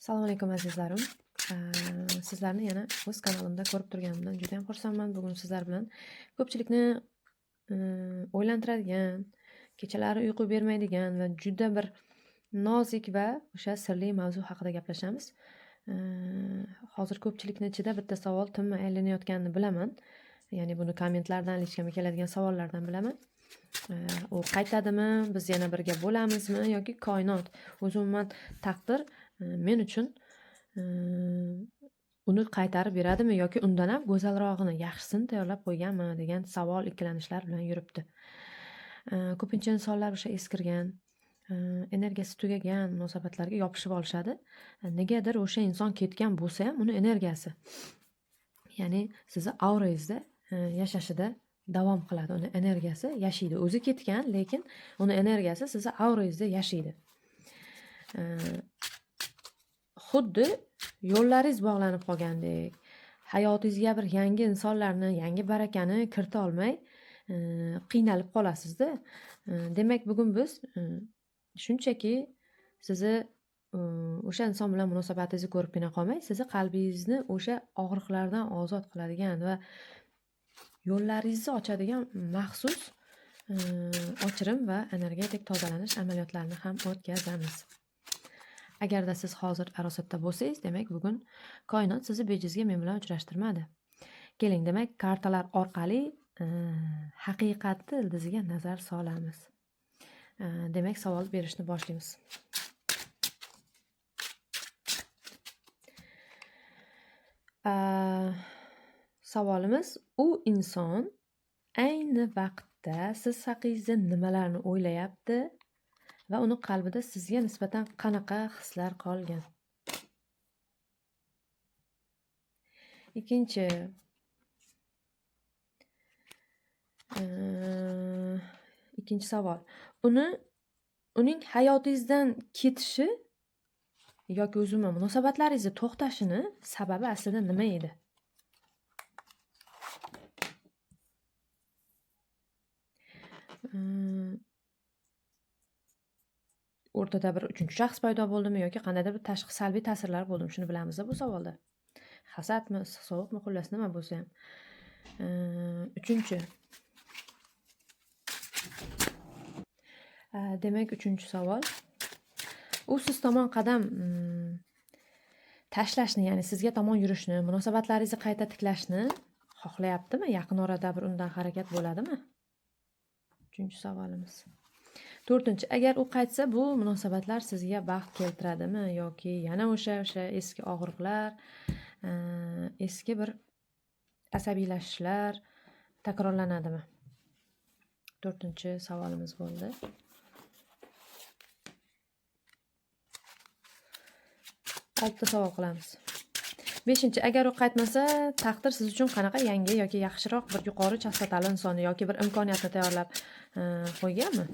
Assalomu alaykum azizlarim. Sizlarni yana o'z kanalimda ko'rib turganimdan juda ham xursandman. Bugun sizlar bilan ko'pchilikni o'ylantiradigan, kechalari uyqu bermaydigan va juda bir nozik va o'sha sirli mavzu haqida gaplashamiz. Hozir ko'pchilikni ichida bitta savol tinmay aylanayotganini bilaman. Ya'ni buni kommentlardan lichkama keladigan savollardan bilaman. U qaytadimi, biz yana birga bo'lamizmi yoki koinot o'zi umuman taqdir men uchun uni qaytarib beradimi yoki undan ham go'zalrog'ini, yaxshisini tayyorlab qo'yganmi degan savol, ikkilanishlar bilan yuribdi. Ko'pincha insonlar o'sha eskirgan, energiyasi tugagan munosabatlarga yopishib olishadi. Negadir o'sha inson ketgan bo'lsa ham uni energiyasi, ya'ni sizni aurangizda yashashida davom qiladi. Uni energiyasi yashaydi. O'zi ketgan, lekin uni energiyasi sizni aurangizda yashaydi. Xuddi yo'llaringiz bog'lanib qolgandek, hayotingizga bir yangi insonlarni, yangi barakani kirita olmay qiynalib qolasizda. Demak, bugun biz shunchaki sizni o'sha inson bilan munosabatingizni ko'ribgina qolmay, sizni qalbingizni o'sha og'riqlardan ozod qiladigan va yo'llaringizni ochadigan maxsus ochirim va energetik tozalanish amaliyotlarini ham o'tkazamiz. Agarda siz hozir arosatda bo'lsangiz, demak bugun koinot sizni bejizga men bilan uchrashtirmadi. Keling, demak kartalar orqali haqiqatni ildiziga nazar solamiz. Demak, savol berishni boshlaymiz. Savolimiz: u inson ayni vaqtda siz haqingizda nimalarni o'ylayapti va uni qalbida sizga nisbatan qanaqa hislar qolgan? Ikkinchi savol: uning hayotingizdan ketishi yoki o'zimizga munosabatlaringizni to'xtashini sababi aslida nima edi? O'rtada bir uchinchi shaxs paydo bo'ldimi yoki qandaydir bir tashqi salbiy ta'sirlar bo'ldimi? Shuni bilamiz bu savolda. Hasadmi, issiq sovuqmi, xullas nima bo'lsa ham. Uchinchi. Demak, uchinchi savol: u siz tomon qadam tashlashni, ya'ni sizga tomon yurishni, munosabatlaringizni qayta tiklashni xohlayaptimi? Yaqin orada bir undan harakat bo'ladimi? Uchinchi savolimiz. To'rtinchi: agar u qaytsa, bu munosabatlar sizga baxt keltiradimi yoki yana o'sha eski og'riqlar, eski bir asabiylashishlar takrorlanadimi? To'rtinchi savolimiz bo'ldi. Oltita savol qilamiz. Beshinchi: agar u qaytmasa, taqdir siz uchun qanaqa yangi yoki yaxshiroq bir yuqori chastotali insonni yoki bir imkoniyatni tayyorlab qo'yganmi?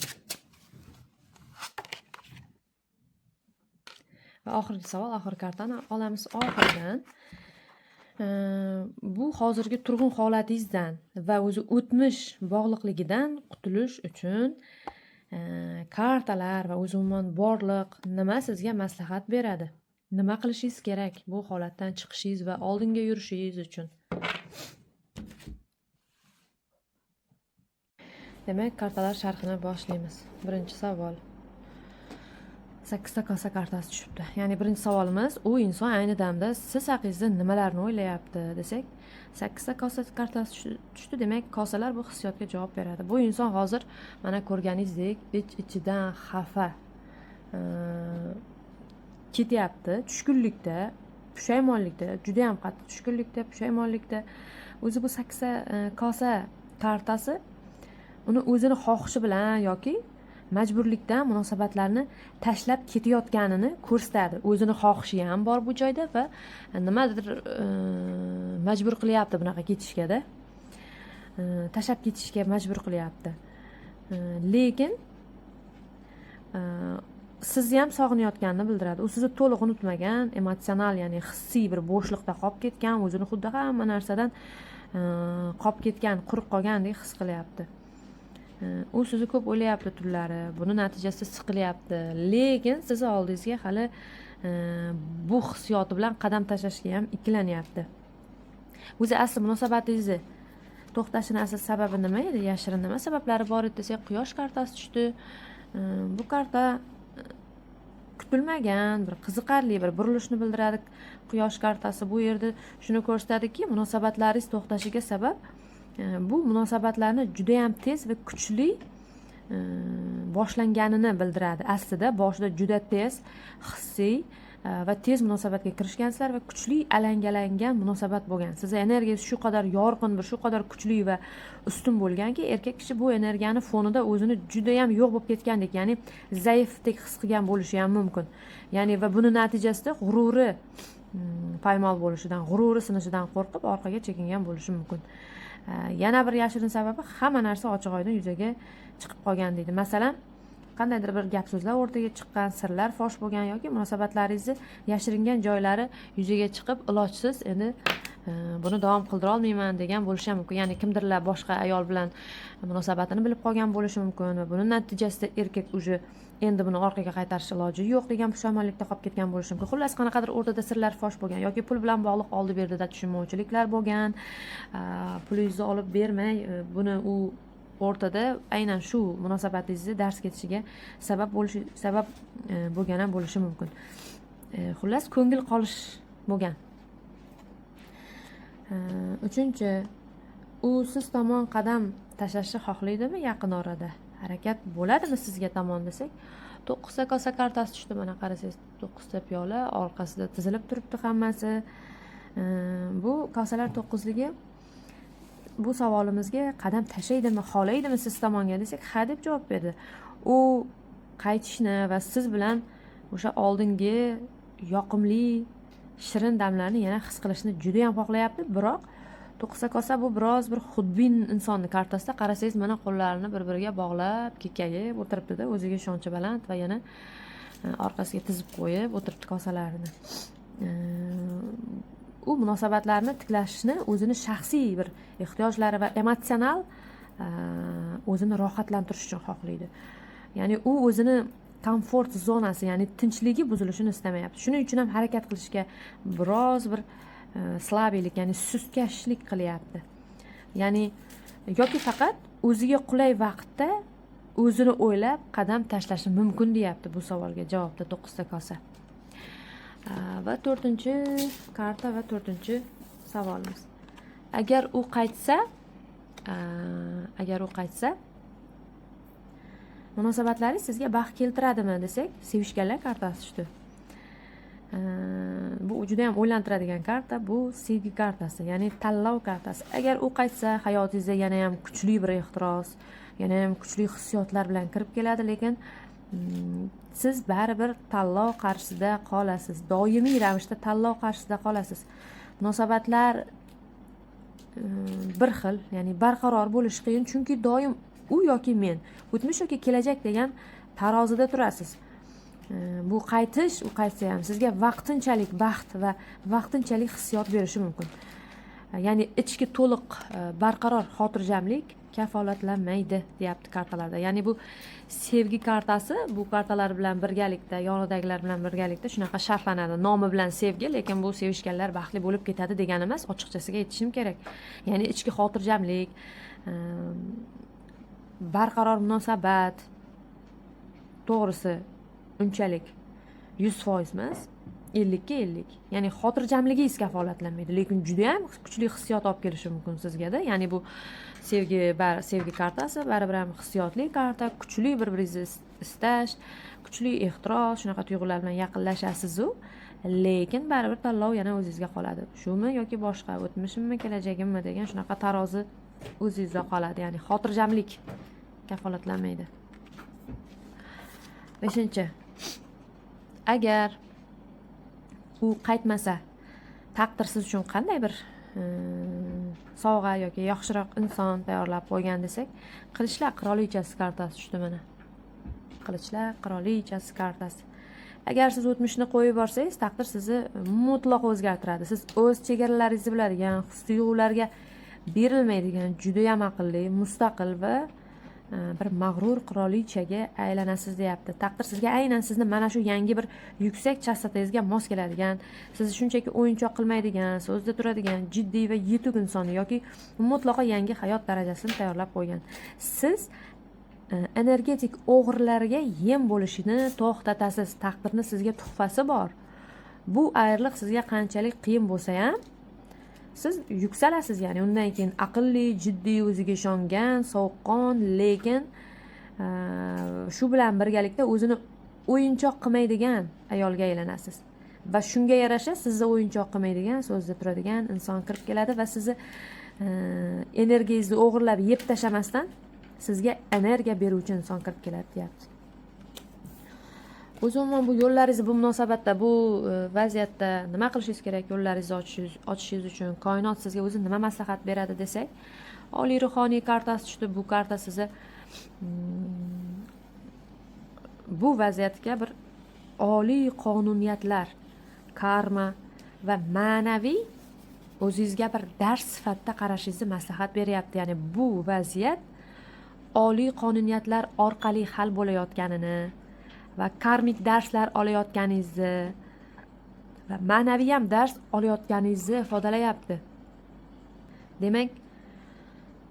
Va oxirgi savol, oxirgi kartani olamiz oxiridan. Bu hozirgi turg'un holatingizdan va o'zi o'tmish bog'liqligidan qutulish uchun kartalar va o'zi umuman borliq nima sizga maslahat beradi? Nima qilishingiz kerak bu holatdan chiqishingiz va oldinga yurishingiz uchun? Demak, kartalar sharhini boshlaymiz. Birinchi savol. 8 ta kosa kartasi tushibdi. Ya'ni birinchi savolimiz: u inson ayni damda siz haqingizda nimalarni o'ylayapti desak, 8 ta kosa kartasi tushdi. Demak, kosalar bu hissiyotga javob beradi. Bu inson hozir mana ko'rganingizdek ich-ichidan xafa, ketyapti, tushkunlikda, pushaymonlikda, juda ham qattiq tushkunlikda, pushaymonlikda. O'zi bu 8 ta kosa kartasi uni o'zini xohishi bilan yoki majburlikdan munosabatlarni tashlab ketayotganini ko'rsatadi. O'zini xohishi ham bor bu joyda va nimadir majbur qilyapti bunaqa ketishga-da. Tashlab ketishga majbur qilyapti. Lekin sizni ham sog'inayotganini bildiradi. U sizni to'liq unutmagan, emotsional, ya'ni hissiy bir bo'shliqda qolib ketgan, o'zini xuddi hamma narsadan qolib ketgan, quruq qolgandek his qilyapti. U sizni ko'p o'ylayapti tunlari, buni natijasida siqilyapti. Lekin sizni oldingizga hali bu hissiyoti bilan qadam tashlashga ham ikkilanyapti. O'zi asli munosabatingizni to'xtashini asl sababi nima edi? Yashirin nima sabablari bor edi desak, quyosh kartasi tushdi. Bu karta kutilmagan bir qiziqarli bir burilishni bildiradi. Quyosh kartasi bu yerda shuni ko'rsatadiki, munosabatlaringiz to'xtashiga sabab bu munosabatlarni juda ham tez va kuchli boshlanganini bildiradi. Aslida boshida juda tez, hissiy va tez munosabatga kirishgansizlar va kuchli alangalangan munosabat bo'lgan. Siz energiyangiz shu qadar yorqin, shu qadar kuchli va ustun bo'lganki, erkak kishi bu energiyani fonida o'zini juda ham yo'q bo'lib ketgandek, ya'ni zaifdek his qilgan bo'lishi ham mumkin. Ya'ni va buni natijasida g'ururi paymal bo'lishidan, g'ururi sinishidan qo'rqib orqaga chekingan bo'lishi mumkin. Yana bir yashirin sababi hamma narsa ochiq-oydin yuzaga chiqib qolgan deydi. Masalan, qandaydir bir gap so'zlar o'rtaga chiqqan, sirlar fosh bo'lgan yoki munosabatlaringizni yashiringan joylari yuzaga chiqib, ilojsiz endi buni davom qildira olmayman degan bo'lishi ham mumkin. Ya'ni kimdirlar boshqa ayol bilan munosabatini bilib qolgan bo'lishi mumkin va buning natijasida erkak уже endi buni orqaga qaytarish iloji yo'q degan pushaymonlikda qolib ketgan bo'lishi mumkin. Xullas, qanaqadir o'rtada sirlar fosh bo'lgan yoki pul bilan bog'liq oldi-berdida tushunmovchiliklar bo'lgan, pulingizni olib bermay, buni u o'rtada aynan shu munosabatingizni dars ketishiga sabab bo'lgan ham bo'lishi mumkin. Xullas, ko'ngil qolish bo'lgan. Uchinchi, u siz tomon qadam tashlashni xohlaydimi yaqin orada? Harakat bo'ladimi sizga tomon desak, 9 ta kosa kartasi tushdi. Mana qarasangiz, 9 ta piyola orqasida tizilib turibdi hammasi. Bu kosalar 9ligi bu savolimizga qadam tashlaydimi, xohlaydimi siz tomonga desak, ha deb javob berdi. U qaytishni va siz bilan o'sha oldingi yoqimli, shirin damlarni yana his qilishni juda ham xohlayapti, biroq 9 kosa bu biroz bir xudbin insonni kartasida. Qarasangiz, mana qo'llarini bir-biriga bog'lab, kekkayib o'tiribdi-da, o'ziga ishonchi baland va yana orqasiga tizib qo'yib o'tiribdi kosalarini. U munosabatlarni tiklashni o'zini shaxsiy bir ehtiyojlari va emotsional o'zini rohatlantirish uchun xohlaydi. Ya'ni u o'zini komfort zonasi, ya'ni tinchligi buzilishini istamayapti. Shuning uchun ham harakat qilishga biroz bir slabiylik, ya'ni sustkashlik qilyapti. Ya'ni yoki faqat o'ziga qulay vaqtda o'zini o'ylab qadam tashlashi mumkin deyapti bu savolga javobda 9 ta kosa. Va 4-chi karta va 4-chi savolimiz. Agar u qaytsa, munosabatlaringiz sizga baxt keltiradimi desak, sevishganlar kartasi tushdi. Bu juda ham o'ylantiradigan karta, bu sevgi kartasi, ya'ni tanlov kartasi. Agar u qaytsa, hayotingizga yana ham kuchli bir ehtiros, yana ham kuchli hissiyotlar bilan kirib keladi, lekin siz baribir tanlov qarshisida qolasiz. Doimiy ravishda tanlov qarshisida qolasiz. Munosabatlar bir xil, ya'ni barqaror bo'lishi qiyin, chunki doim u yoki men, o'tmish yoki kelajak degan tarozida turasiz. Bu qaytish, u qaytsa ham sizga vaqtinchalik baxt va vaqtinchalik hissiyot berishi mumkin. Ya'ni ichki to'liq barqaror xotirjamlik kafolatlanmaydi deyapti kartalarda. Ya'ni bu sevgi kartasi, bu kartalar bilan birgalikda, yonidagilar bilan birgalikda shunaqa sharhlanadi. Nomi bilan sevgi, lekin bu sevishganlar baxtli bo'lib ketadi degani emas, ochiqchasiga aytishim kerak. Ya'ni ichki xotirjamlik, barqaror munosabat, to'g'risi unchalik 100% emas, 50 ga 50. Ya'ni xotirjamligingiz kafolatlanmaydi, lekin juda ham kuchli hissiyot olib kelishi mumkin sizga-da. Ya'ni bu sevgi kartasi baribir ham hissiyotli karta, kuchli bir-biringizni istash, kuchli ehtiros, shunaqa tuyg'ular bilan yaqinlashasiz-u, lekin baribir tanlov yana o'zingizga qoladi. Shumi yoki boshqa, o'tmishimmi, kelajagimmi degan shunaqa tarozi o'zingizda qoladi. Ya'ni xotirjamlik kafolatlanmaydi. 5-chi. Agar u qaytmasa, taqdir siz uchun qanday bir sovg'a yoki yaxshiroq inson tayyorlab qo'ygan desak, Qilichlar qirolichasi kartasi tushdi mana. Qilichlar qirolichasi kartasi. Agar siz o'tmishni qo'yib borsangiz, taqdir sizni mutlaq o'zgartiradi. Siz o'z chegaralaringizni biladigan, his-tuyg'ularga berilmaydigan, juda ham aqlli, mustaqil va bir mag'rur qirolichaga aylanasiz deyapti. Taqdir sizga aynan sizni mana shu yangi bir yuksak chastotangizga mos keladigan, sizni shunchaki o'yinchoq qilmaydigan, so'zda turadigan, jiddiy va yetuk insonni yoki mutlaqo yangi hayot darajasini tayyorlab qo'ygan. Siz energetik o'g'rilarga yem bo'lishini to'xtatasiz. Taqdirni sizga tuhfasi bor. Bu ayriliq sizga qanchalik qiyin bo'lsa ham siz yuksalasiz, ya'ni undan keyin aqlli, jiddiy, o'ziga ishongan, sovuqqon, lekin shu bilan birgalikda o'zini o'yinchoq qilmaydigan ayolga aylanasiz. Va shunga yarasha sizni o'yinchoq qilmaydigan, so'zda turadigan inson kirib keladi va sizni energiyangizni o'g'irlab yeb tashlamasdan sizga energiya beruvchi inson kirib keladi, deyapti. O'zimman bu yo'llaringizni bu munosabatda, bu vaziyatda nima qilishingiz kerak? Yo'llaringizni ochishingiz uchun koinot sizga o'zi nima maslahat beradi desak, oliy ruhoniy kartasi tushdi. Bu karta sizni bu vaziyatga bir oliy qonuniyatlar, karma va ma'naviy o'zingizga bir dars sifatida qarashingizni maslahat beryapti. Ya'ni bu vaziyat oliy qonuniyatlar orqali hal bo'layotganini va karmik darslar olayotganingizni va ma'naviy ham dars olayotganingizni ifodalayapti. Demak,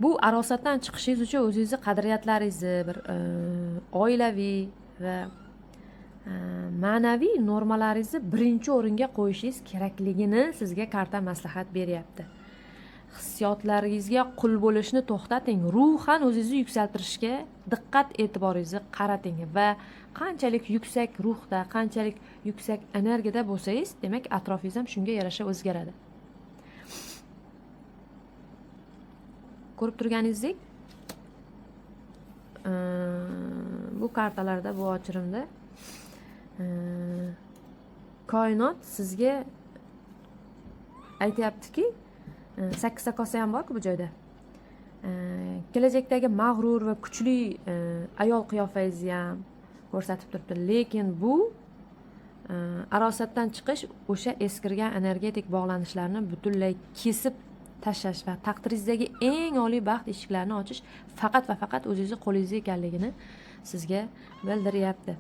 bu arosatdan chiqishingiz uchun o'zingizni qadriyatlaringizni, bir oilaviy va ma'naviy normalaringizni birinchi o'ringa qo'yishingiz kerakligini sizga karta maslahat beryapti. Hissiyotlaringizga qul bo'lishni to'xtating. Ruhan o'zingizni yuksaltirishga diqqat e'tiboringizni qarating va qanchalik yuksak ruhda, qanchalik yuksak energiyada bo'lsangiz, demak atrofingiz ham shunga yarasha o'zgaradi. Ko'rib turganingizdek, bu kartalarda, bu ochirimda koinot sizga aytayaptiki, 8 kosa ham bor-ku bu joyda. Kelajakdagi mag'rur va kuchli ayol qiyofangizni ham ko'rsatib turibdi. Lekin bu arosatdan chiqish o'sha eskirgan energetik bog'lanishlarni butunlay kesib tashlash va taqdiringizdagi eng oliy baxt eshiklarini ochish faqat va faqat o'zingizning qo'lingizda ekanligini sizga bildiryapti.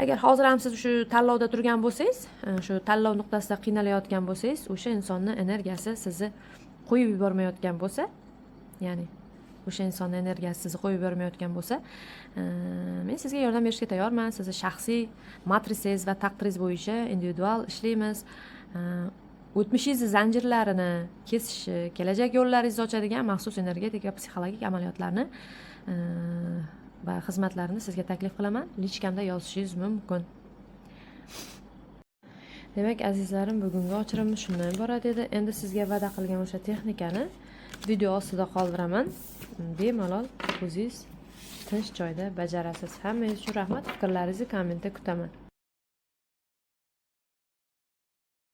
Agar hozir ham siz shu tanlovda turgan bo'lsangiz, shu tanlov nuqtasida qiynalayotgan bo'lsangiz, o'sha insonning energiyasi sizni qo'yib yubormayotgan bo'lsa, ya'ni o'sha insonning energiyasi sizni qo'yib yubormayotgan bo'lsa, men sizga yordam berishga tayyorman. Sizni shaxsiy matrisangiz va taqdiringiz bo'yicha individual ishlaymiz. O'tmishingizni zanjirlarini kesishi, kelajak yo'llaringizni ochadigan maxsus energetik va psixologik amaliyotlarni va xizmatlarini sizga taklif qilaman. Lichkamda yozishingiz mumkin. Demak, azizlarim, bugungi ochirimimiz shundan iborat edi. Endi sizga va'da qilgan o'sha texnikani video ostida qoldiraman. Bemalol o'zingiz tinch joyda bajarasiz. Hammangiz uchun rahmat. Fikrlaringizni kommentda kutaman.